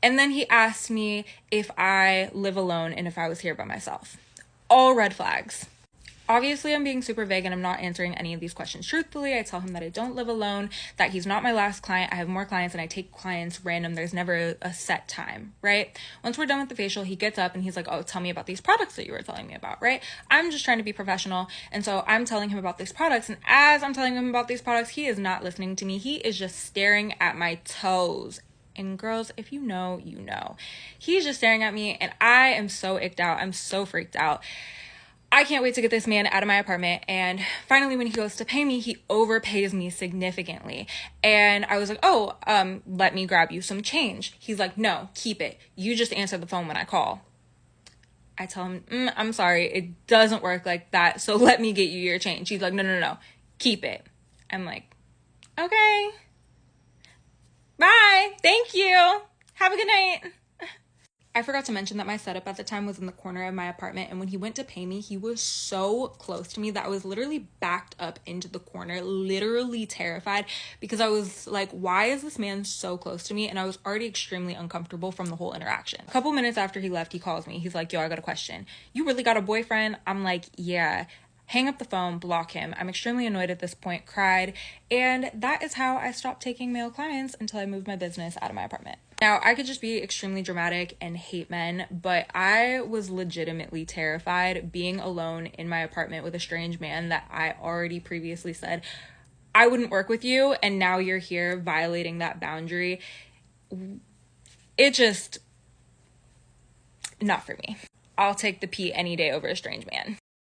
And then he asked me if I live alone and if I was here by myself. All red flags. Obviously, I'm being super vague and I'm not answering any of these questions truthfully. I tell him that I don't live alone, that he's not my last client. I have more clients and I take clients random. There's never a set time, right? Once we're done with the facial, he gets up and he's like, oh, tell me about these products that you were telling me about, right? I'm just trying to be professional. And so I'm telling him about these products. And as I'm telling him about these products, he is not listening to me. He is just staring at my toes. And girls, if you know, you know. He's just staring at me and I am so icked out. I'm so freaked out. I can't wait to get this man out of my apartment. And finally, when he goes to pay me, he overpays me significantly. And I was like, oh, let me grab you some change. He's like, no, keep it. You just answer the phone when I call. I tell him, I'm sorry, it doesn't work like that. So let me get you your change. He's like, no, keep it. I'm like, okay. Bye. Thank you. Have a good night. I forgot to mention that my setup at the time was in the corner of my apartment, and when he went to pay me, he was so close to me that I was literally backed up into the corner, literally terrified, because I was like, why is this man so close to me? And I was already extremely uncomfortable from the whole interaction. A couple minutes after he left, he calls me. He's like, yo, I got a question. You really got a boyfriend? I'm like, yeah. Hang up the phone, block him. I'm extremely annoyed at this point, cried, and that is how I stopped taking male clients until I moved my business out of my apartment. Now, I could just be extremely dramatic and hate men, but I was legitimately terrified being alone in my apartment with a strange man that I already previously said, I wouldn't work with you, and now you're here violating that boundary. It just, not for me. I'll take the P any day over a strange man.